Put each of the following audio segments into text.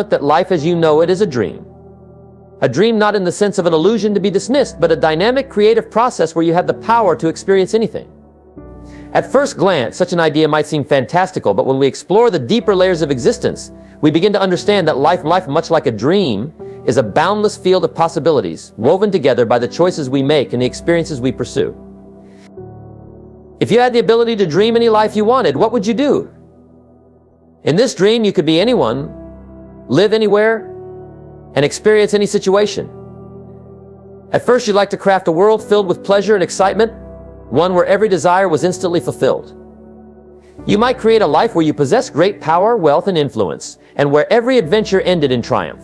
that life as you know it is a dream. A dream not in the sense of an illusion to be dismissed, but a dynamic creative process where you have the power to experience anything. At first glance, such an idea might seem fantastical, but when we explore the deeper layers of existence, we begin to understand that life, much like a dream, is a boundless field of possibilities, woven together by the choices we make and the experiences we pursue. If you had the ability to dream any life you wanted, what would you do? In this dream, you could be anyone, live anywhere, and experience any situation. At first, you'd like to craft a world filled with pleasure and excitement, one where every desire was instantly fulfilled. You might create a life where you possess great power, wealth, and influence, and where every adventure ended in triumph.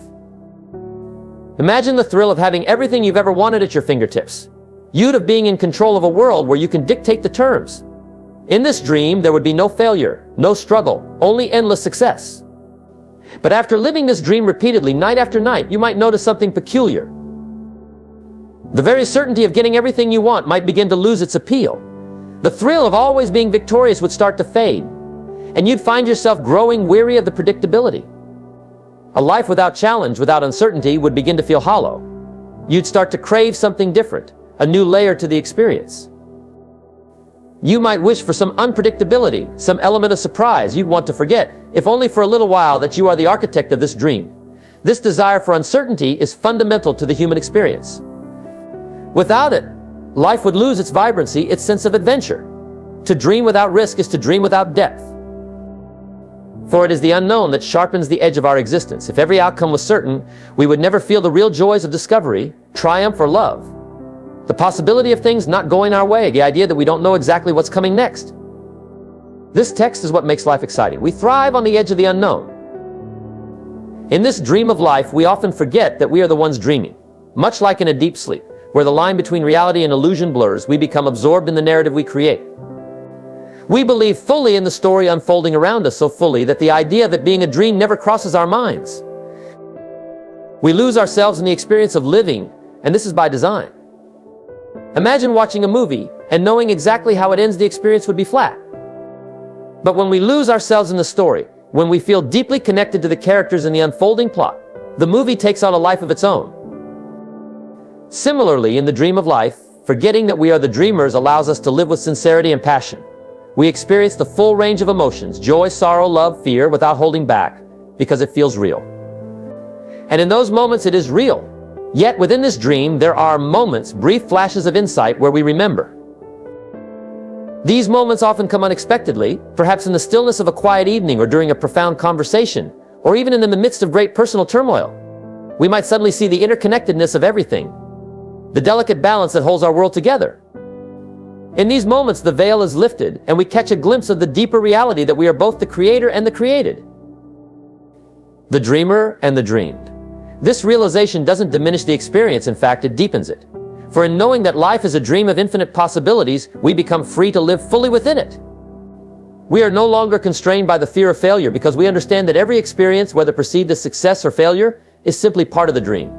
Imagine the thrill of having everything you've ever wanted at your fingertips. You'd of being in control of a world where you can dictate the terms. In this dream, there would be no failure, no struggle, only endless success. But after living this dream repeatedly, night after night, you might notice something peculiar. The very certainty of getting everything you want might begin to lose its appeal. The thrill of always being victorious would start to fade, and you'd find yourself growing weary of the predictability. A life without challenge, without uncertainty, would begin to feel hollow. You'd start to crave something different, a new layer to the experience. You might wish for some unpredictability, some element of surprise you'd want to forget, if only for a little while, that you are the architect of this dream. This desire for uncertainty is fundamental to the human experience. Without it, life would lose its vibrancy, its sense of adventure. To dream without risk is to dream without depth. For it is the unknown that sharpens the edge of our existence. If every outcome was certain, we would never feel the real joys of discovery, triumph, or love. The possibility of things not going our way, the idea that we don't know exactly what's coming next. This text is what makes life exciting. We thrive on the edge of the unknown. In this dream of life, we often forget that we are the ones dreaming. Much like in a deep sleep, where the line between reality and illusion blurs, we become absorbed in the narrative we create. We believe fully in the story unfolding around us, so fully that the idea of it being a dream never crosses our minds. We lose ourselves in the experience of living, and this is by design. Imagine watching a movie and knowing exactly how it ends, the experience would be flat. But when we lose ourselves in the story, when we feel deeply connected to the characters and the unfolding plot, the movie takes on a life of its own. Similarly, in the dream of life, forgetting that we are the dreamers allows us to live with sincerity and passion. We experience the full range of emotions, joy, sorrow, love, fear, without holding back, because it feels real. And in those moments, it is real. Yet within this dream, there are moments, brief flashes of insight where we remember. These moments often come unexpectedly, perhaps in the stillness of a quiet evening or during a profound conversation, or even in the midst of great personal turmoil. We might suddenly see the interconnectedness of everything, the delicate balance that holds our world together. In these moments, the veil is lifted, and we catch a glimpse of the deeper reality that we are both the creator and the created. The dreamer and the dreamed. This realization doesn't diminish the experience, in fact, it deepens it. For in knowing that life is a dream of infinite possibilities, we become free to live fully within it. We are no longer constrained by the fear of failure because we understand that every experience, whether perceived as success or failure, is simply part of the dream.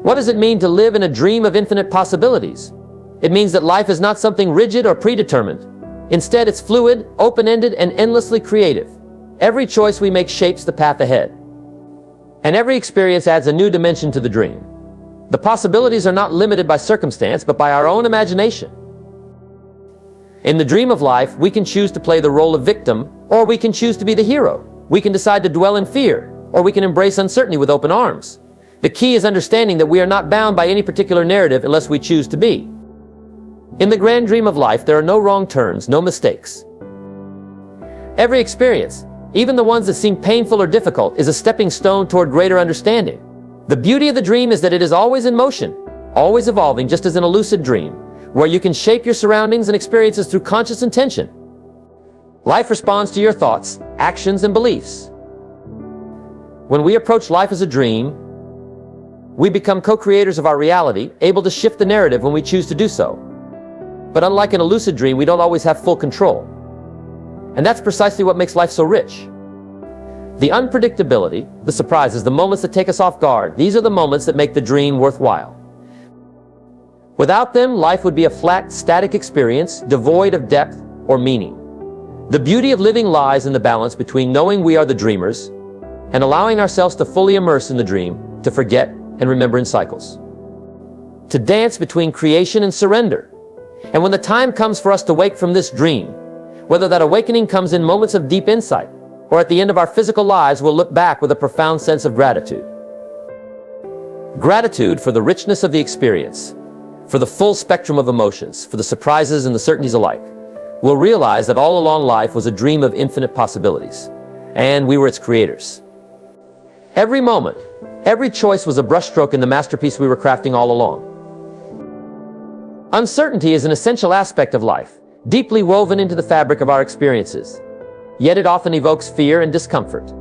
What does it mean to live in a dream of infinite possibilities? It means that life is not something rigid or predetermined. Instead, it's fluid, open-ended, and endlessly creative. Every choice we make shapes the path ahead. And every experience adds a new dimension to the dream. The possibilities are not limited by circumstance, but by our own imagination. In the dream of life, we can choose to play the role of victim, or we can choose to be the hero. We can decide to dwell in fear, or we can embrace uncertainty with open arms. The key is understanding that we are not bound by any particular narrative unless we choose to be. In the grand dream of life, there are no wrong turns, no mistakes. Every experience, even the ones that seem painful or difficult, is a stepping stone toward greater understanding. The beauty of the dream is that it is always in motion, always evolving, just as in a lucid dream, where you can shape your surroundings and experiences through conscious intention. Life responds to your thoughts, actions, and beliefs. When we approach life as a dream, we become co-creators of our reality, able to shift the narrative when we choose to do so. But unlike in a lucid dream, we don't always have full control. And that's precisely what makes life so rich. The unpredictability, the surprises, the moments that take us off guard, these are the moments that make the dream worthwhile. Without them, life would be a flat, static experience, devoid of depth or meaning. The beauty of living lies in the balance between knowing we are the dreamers and allowing ourselves to fully immerse in the dream, to forget and remember in cycles. To dance between creation and surrender. And when the time comes for us to wake from this dream, whether that awakening comes in moments of deep insight, or at the end of our physical lives, we'll look back with a profound sense of gratitude. Gratitude for the richness of the experience, for the full spectrum of emotions, for the surprises and the certainties alike. We'll realize that all along life was a dream of infinite possibilities, and we were its creators. Every moment, every choice was a brushstroke in the masterpiece we were crafting all along. Uncertainty is an essential aspect of life, deeply woven into the fabric of our experiences. Yet it often evokes fear and discomfort.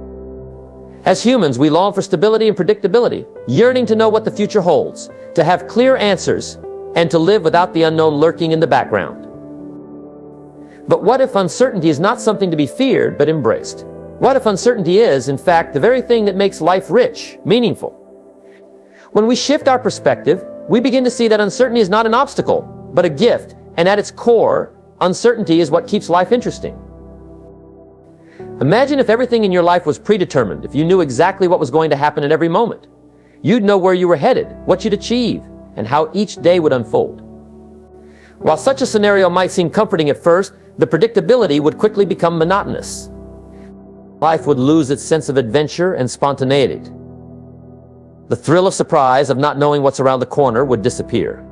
As humans, we long for stability and predictability, yearning to know what the future holds, to have clear answers, and to live without the unknown lurking in the background. But what if uncertainty is not something to be feared, but embraced? What if uncertainty is, in fact, the very thing that makes life rich, meaningful? When we shift our perspective, we begin to see that uncertainty is not an obstacle, but a gift, and at its core, uncertainty is what keeps life interesting. Imagine if everything in your life was predetermined, if you knew exactly what was going to happen at every moment. You'd know where you were headed, what you'd achieve, and how each day would unfold. While such a scenario might seem comforting at first, the predictability would quickly become monotonous. Life would lose its sense of adventure and spontaneity. The thrill of surprise, of not knowing what's around the corner, would disappear.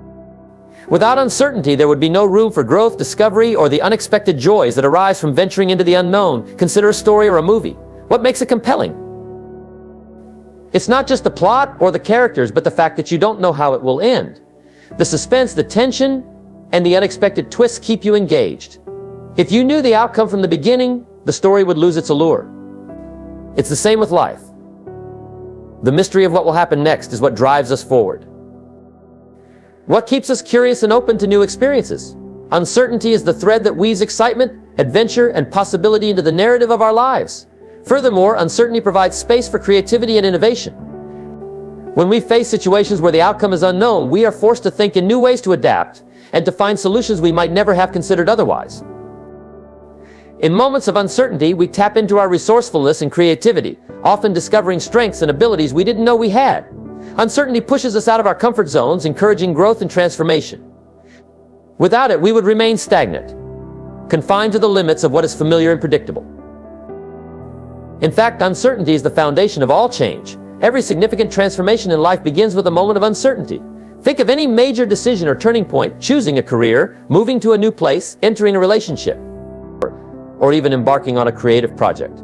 Without uncertainty, there would be no room for growth, discovery, or the unexpected joys that arise from venturing into the unknown. Consider a story or a movie. What makes it compelling? It's not just the plot or the characters, but the fact that you don't know how it will end. The suspense, the tension, and the unexpected twists keep you engaged. If you knew the outcome from the beginning, the story would lose its allure. It's the same with life. The mystery of what will happen next is what drives us forward. What keeps us curious and open to new experiences? Uncertainty is the thread that weaves excitement, adventure, and possibility into the narrative of our lives. Furthermore, uncertainty provides space for creativity and innovation. When we face situations where the outcome is unknown, we are forced to think in new ways to adapt and to find solutions we might never have considered otherwise. In moments of uncertainty, we tap into our resourcefulness and creativity, often discovering strengths and abilities we didn't know we had. Uncertainty pushes us out of our comfort zones, encouraging growth and transformation. Without it, we would remain stagnant, confined to the limits of what is familiar and predictable. In fact, uncertainty is the foundation of all change. Every significant transformation in life begins with a moment of uncertainty. Think of any major decision or turning point: choosing a career, moving to a new place, entering a relationship, or even embarking on a creative project.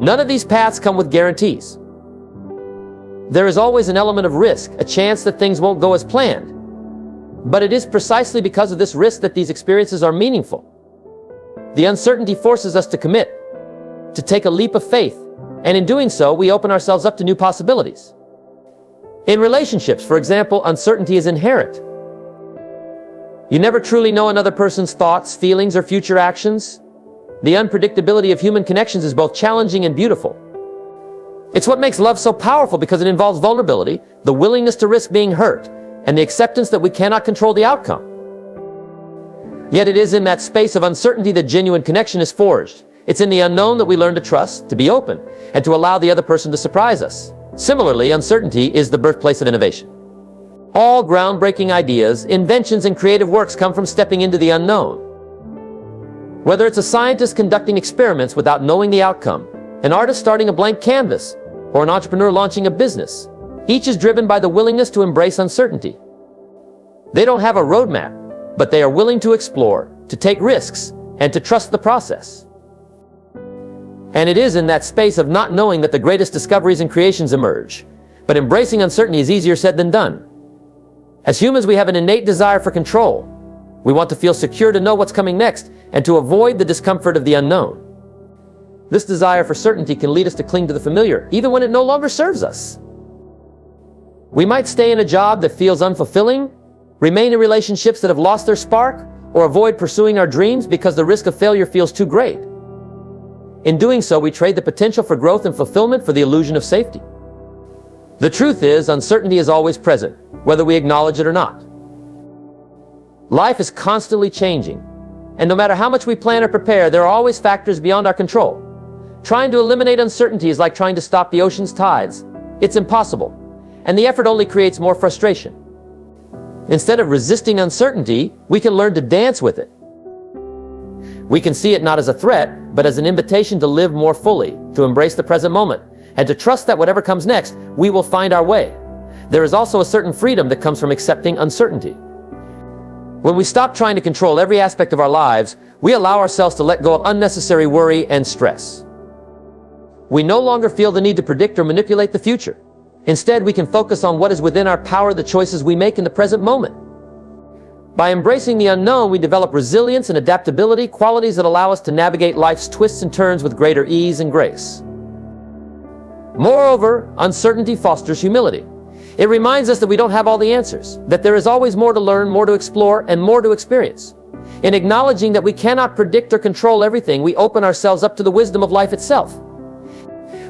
None of these paths come with guarantees. There is always an element of risk, a chance that things won't go as planned. But it is precisely because of this risk that these experiences are meaningful. The uncertainty forces us to commit, to take a leap of faith, and in doing so, we open ourselves up to new possibilities. In relationships, for example, uncertainty is inherent. You never truly know another person's thoughts, feelings, or future actions. The unpredictability of human connections is both challenging and beautiful. It's what makes love so powerful, because it involves vulnerability, the willingness to risk being hurt, and the acceptance that we cannot control the outcome. Yet it is in that space of uncertainty that genuine connection is forged. It's in the unknown that we learn to trust, to be open, and to allow the other person to surprise us. Similarly, uncertainty is the birthplace of innovation. All groundbreaking ideas, inventions, and creative works come from stepping into the unknown. Whether it's a scientist conducting experiments without knowing the outcome, an artist starting a blank canvas, or an entrepreneur launching a business, each is driven by the willingness to embrace uncertainty. They don't have a roadmap, but they are willing to explore, to take risks, and to trust the process. And it is in that space of not knowing that the greatest discoveries and creations emerge. But embracing uncertainty is easier said than done. As humans, we have an innate desire for control. We want to feel secure, to know what's coming next, and to avoid the discomfort of the unknown. This desire for certainty can lead us to cling to the familiar, even when it no longer serves us. We might stay in a job that feels unfulfilling, remain in relationships that have lost their spark, or avoid pursuing our dreams because the risk of failure feels too great. In doing so, we trade the potential for growth and fulfillment for the illusion of safety. The truth is, uncertainty is always present, whether we acknowledge it or not. Life is constantly changing, and no matter how much we plan or prepare, there are always factors beyond our control. Trying to eliminate uncertainty is like trying to stop the ocean's tides. It's impossible, and the effort only creates more frustration. Instead of resisting uncertainty, we can learn to dance with it. We can see it not as a threat, but as an invitation to live more fully, to embrace the present moment, and to trust that whatever comes next, we will find our way. There is also a certain freedom that comes from accepting uncertainty. When we stop trying to control every aspect of our lives, we allow ourselves to let go of unnecessary worry and stress. We no longer feel the need to predict or manipulate the future. Instead, we can focus on what is within our power, the choices we make in the present moment. By embracing the unknown, we develop resilience and adaptability, qualities that allow us to navigate life's twists and turns with greater ease and grace. Moreover, uncertainty fosters humility. It reminds us that we don't have all the answers, that there is always more to learn, more to explore, and more to experience. In acknowledging that we cannot predict or control everything, we open ourselves up to the wisdom of life itself.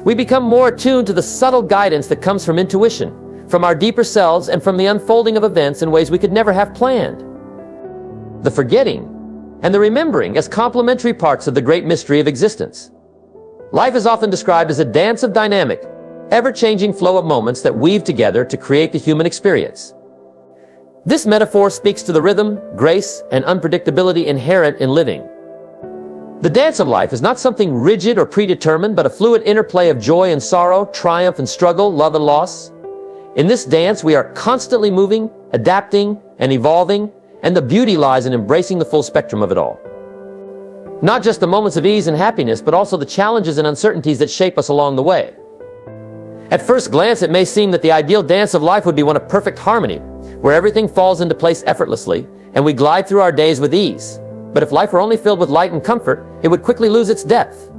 We become more attuned to the subtle guidance that comes from intuition, from our deeper selves, and from the unfolding of events in ways we could never have planned. The forgetting and the remembering as complementary parts of the great mystery of existence. Life is often described as a dance of dynamic, ever-changing flow of moments that weave together to create the human experience. This metaphor speaks to the rhythm, grace, and unpredictability inherent in living. The dance of life is not something rigid or predetermined, but a fluid interplay of joy and sorrow, triumph and struggle, love and loss. In this dance, we are constantly moving, adapting, and evolving, and the beauty lies in embracing the full spectrum of it all. Not just the moments of ease and happiness, but also the challenges and uncertainties that shape us along the way. At first glance, it may seem that the ideal dance of life would be one of perfect harmony, where everything falls into place effortlessly, and we glide through our days with ease. But if life were only filled with light and comfort, it would quickly lose its depth.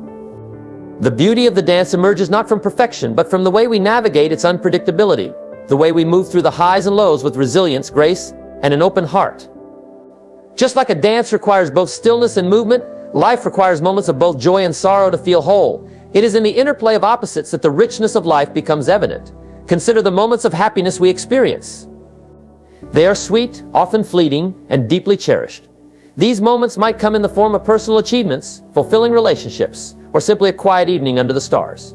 The beauty of the dance emerges not from perfection, but from the way we navigate its unpredictability, the way we move through the highs and lows with resilience, grace, and an open heart. Just like a dance requires both stillness and movement, life requires moments of both joy and sorrow to feel whole. It is in the interplay of opposites that the richness of life becomes evident. Consider the moments of happiness we experience. They are sweet, often fleeting, and deeply cherished. These moments might come in the form of personal achievements, fulfilling relationships, or simply a quiet evening under the stars.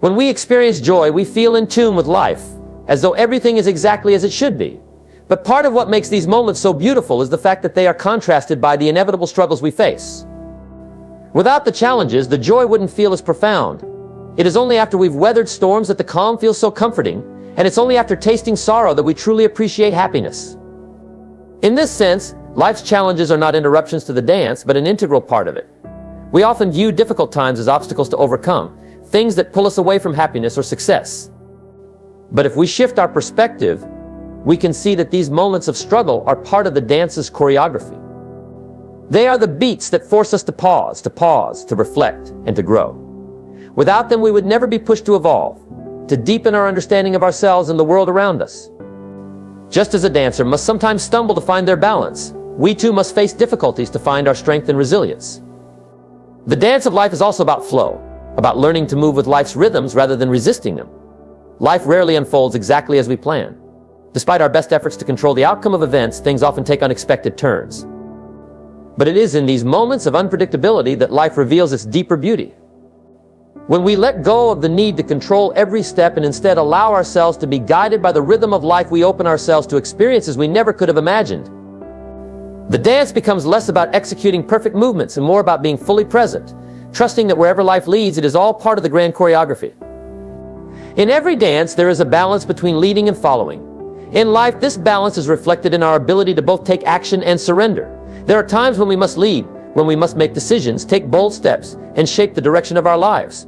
When we experience joy, we feel in tune with life, as though everything is exactly as it should be. But part of what makes these moments so beautiful is the fact that they are contrasted by the inevitable struggles we face. Without the challenges, the joy wouldn't feel as profound. It is only after we've weathered storms that the calm feels so comforting, and it's only after tasting sorrow that we truly appreciate happiness. In this sense, life's challenges are not interruptions to the dance, but an integral part of it. We often view difficult times as obstacles to overcome, things that pull us away from happiness or success. But if we shift our perspective, we can see that these moments of struggle are part of the dance's choreography. They are the beats that force us to pause, to reflect, and to grow. Without them, we would never be pushed to evolve, to deepen our understanding of ourselves and the world around us. Just as a dancer must sometimes stumble to find their balance, we too must face difficulties to find our strength and resilience. The dance of life is also about flow, about learning to move with life's rhythms rather than resisting them. Life rarely unfolds exactly as we plan. Despite our best efforts to control the outcome of events, things often take unexpected turns. But it is in these moments of unpredictability that life reveals its deeper beauty. When we let go of the need to control every step and instead allow ourselves to be guided by the rhythm of life, we open ourselves to experiences we never could have imagined. The dance becomes less about executing perfect movements and more about being fully present, trusting that wherever life leads, it is all part of the grand choreography. In every dance, there is a balance between leading and following. In life, this balance is reflected in our ability to both take action and surrender. There are times when we must lead, when we must make decisions, take bold steps, and shape the direction of our lives.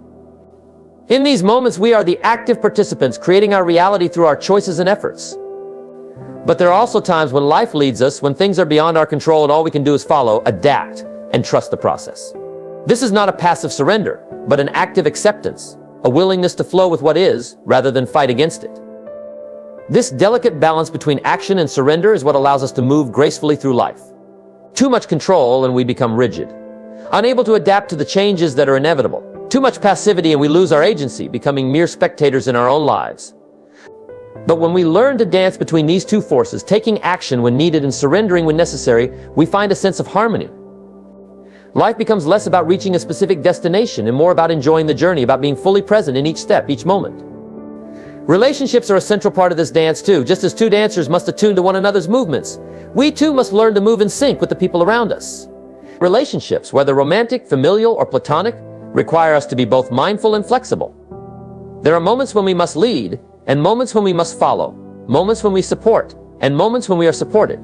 In these moments, we are the active participants, creating our reality through our choices and efforts. But there are also times when life leads us, when things are beyond our control and all we can do is follow, adapt, and trust the process. This is not a passive surrender, but an active acceptance, a willingness to flow with what is, rather than fight against it. This delicate balance between action and surrender is what allows us to move gracefully through life. Too much control and we become rigid, unable to adapt to the changes that are inevitable. Too much passivity and we lose our agency, becoming mere spectators in our own lives. But when we learn to dance between these two forces, taking action when needed and surrendering when necessary, we find a sense of harmony. Life becomes less about reaching a specific destination and more about enjoying the journey, about being fully present in each step, each moment. Relationships are a central part of this dance too. Just as two dancers must attune to one another's movements, we too must learn to move in sync with the people around us. Relationships, whether romantic, familial, or platonic, require us to be both mindful and flexible. There are moments when we must lead, and moments when we must follow, moments when we support, and moments when we are supported.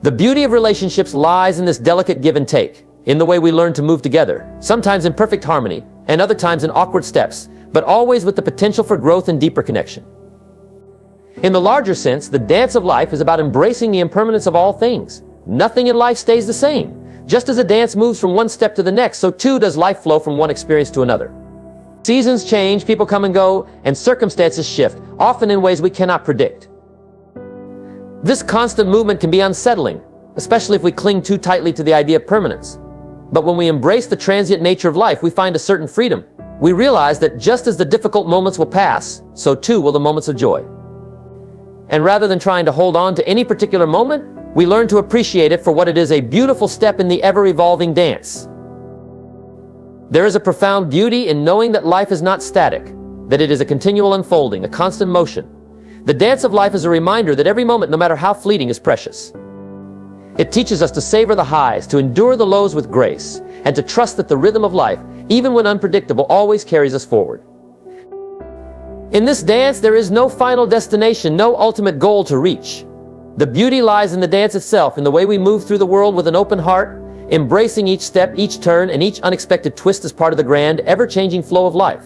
The beauty of relationships lies in this delicate give and take, in the way we learn to move together, sometimes in perfect harmony, and other times in awkward steps, but always with the potential for growth and deeper connection. In the larger sense, the dance of life is about embracing the impermanence of all things. Nothing in life stays the same. Just as a dance moves from one step to the next, so too does life flow from one experience to another. Seasons change, people come and go, and circumstances shift, often in ways we cannot predict. This constant movement can be unsettling, especially if we cling too tightly to the idea of permanence. But when we embrace the transient nature of life, we find a certain freedom. We realize that just as the difficult moments will pass, so too will the moments of joy. And rather than trying to hold on to any particular moment, we learn to appreciate it for what it is, a beautiful step in the ever-evolving dance. There is a profound beauty in knowing that life is not static, that it is a continual unfolding, a constant motion. The dance of life is a reminder that every moment, no matter how fleeting, is precious. It teaches us to savor the highs, to endure the lows with grace, and to trust that the rhythm of life, even when unpredictable, always carries us forward. In this dance, there is no final destination, no ultimate goal to reach. The beauty lies in the dance itself, in the way we move through the world with an open heart, embracing each step, each turn, and each unexpected twist as part of the grand, ever-changing flow of life.